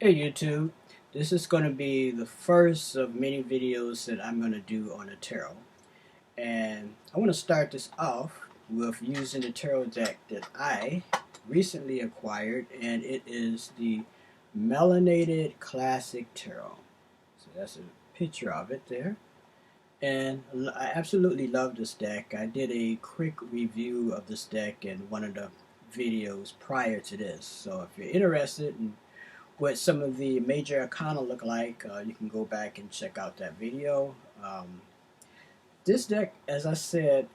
Hey YouTube, this is going to be the first of many videos that I'm going to do on the tarot. And I want to start this off with using the tarot deck that I recently acquired, and it is the Melanated Classic Tarot. So that's a picture of it there. And I absolutely love this deck. I did a quick review of this deck in one of the videos prior to this. So if you're interested in what some of the major arcana look like, you can go back and check out that video. This deck, as I said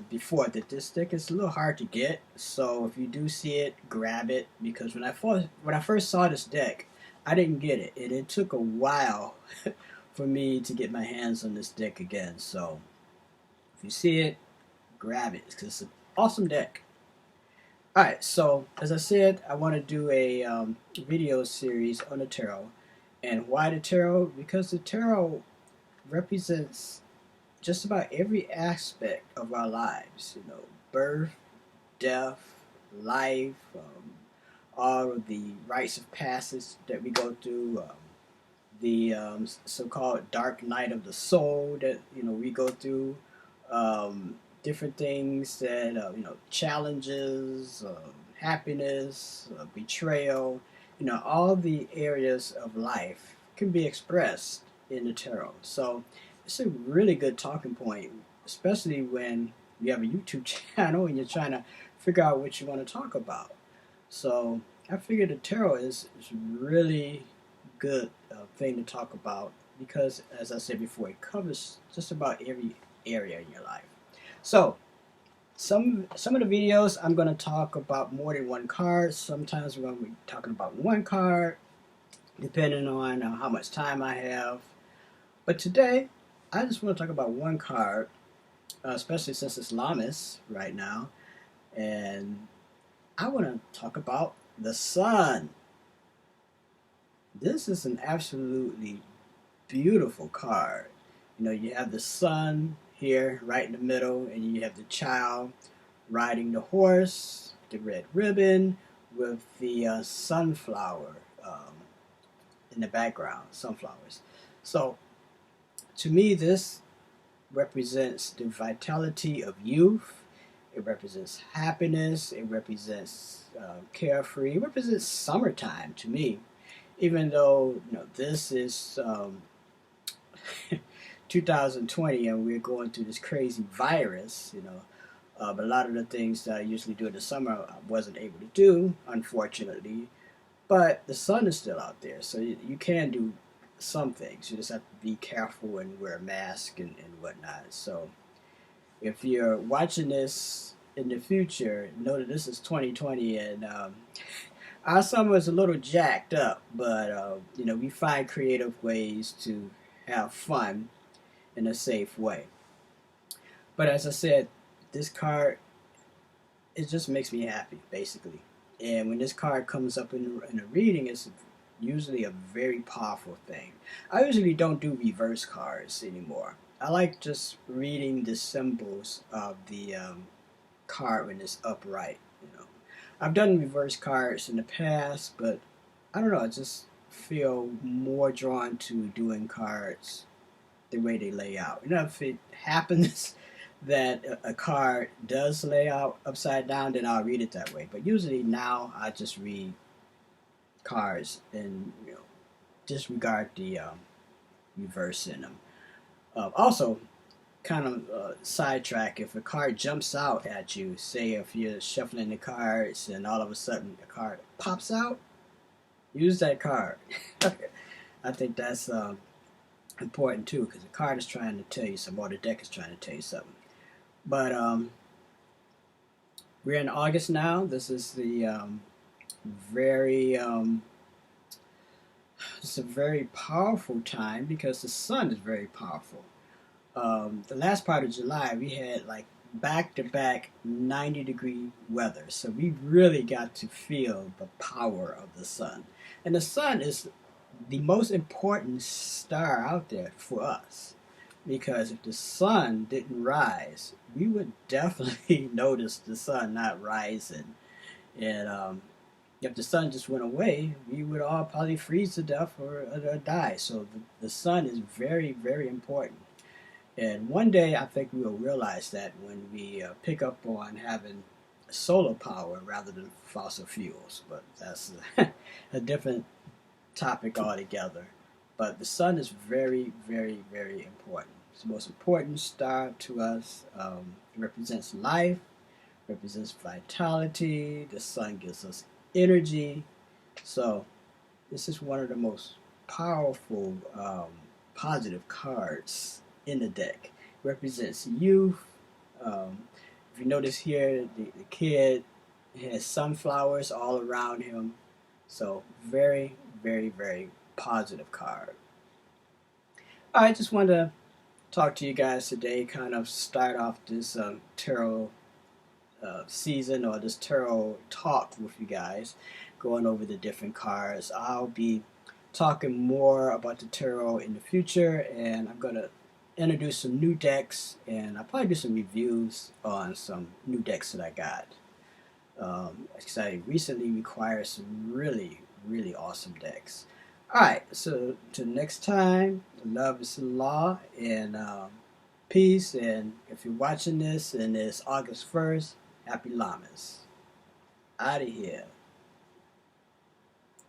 before, that this deck is a little hard to get. So if you do see it, grab it, because when I first saw this deck, I didn't get it, and it took a while for me to get my hands on this deck again. So if you see it, grab it, because it's an awesome deck. Alright, so as I said, I want to do a video series on the tarot. And why the tarot? Because the tarot represents just about every aspect of our lives. You know, birth, death, life, all of the rites of passage that we go through, the so-called dark night of the soul that we go through, different things that challenges, happiness, betrayal. All the areas of life can be expressed in the tarot. So it's a really good talking point, especially when you have a YouTube channel and you're trying to figure out what you want to talk about. So I figured the tarot is really good thing to talk about because, as I said before, it covers just about every area in your life. So some of the videos I'm going to talk about more than one card. Sometimes we're going to be talking about one card, depending on how much time I have. But today, I just want to talk about one card, especially since it's Lammas right now, and I want to talk about the sun. This is an absolutely beautiful card. You have the sun here right in the middle, and you have the child riding the horse, the red ribbon, with the sunflower in the background, sunflowers. So, to me, this represents the vitality of youth. It represents happiness. It represents carefree. It represents summertime to me. Even though this is 2020 and we're going through this crazy virus, but a lot of the things that I usually do in the summer I wasn't able to do, unfortunately. But the sun is still out there, so you can do some things. You just have to be careful and wear a mask and whatnot. So if you're watching this in the future, know that this is 2020 and our summer is a little jacked up, but we find creative ways to have fun in a safe way. But as I said, this card, it just makes me happy, basically. And when this card comes up in a reading, it's usually a very powerful thing. I usually don't do reverse cards anymore. I like just reading the symbols of the card when it's upright. I've done reverse cards in the past, but I don't know. I just feel more drawn to doing cards the way they lay out. If it happens that a card does lay out upside down, then I'll read it that way. But usually now I just read cards and disregard the reverse in them. Also, kind of sidetrack, if a card jumps out at you, say if you're shuffling the cards and all of a sudden a card pops out, use that card. I think that's important too, because the card is trying to tell you something, or the deck is trying to tell you something. But we're in August now. This is the very it's a very powerful time because the sun is very powerful. The last part of July, we had like back-to-back 90-degree weather. So we really got to feel the power of the sun. And the sun is the most important star out there for us. Because if the sun didn't rise, we would definitely notice the sun not rising. And if the sun just went away, we would all probably freeze to death or die. So the sun is very, very important. And one day I think we'll realize that when we pick up on having solar power rather than fossil fuels. But that's a different topic altogether. But the sun is very, very, very important. It's the most important star to us. It represents life, represents vitality. The sun gives us energy. So this is one of the most powerful positive cards in the deck. It represents youth. Um, if you notice here, the kid has sunflowers all around him. So very, very, very positive card. I just wanted to talk to you guys today, kind of start off this tarot season or this tarot talk with you guys, going over the different cards. I'll be talking more about the tarot in the future, and I'm going to introduce some new decks, and I'll probably do some reviews on some new decks that I got. Because I recently acquired some really, really awesome decks. Alright, so till next time, love is the law, and peace. And if you're watching this and it's August 1st, happy Llamas. Out of here.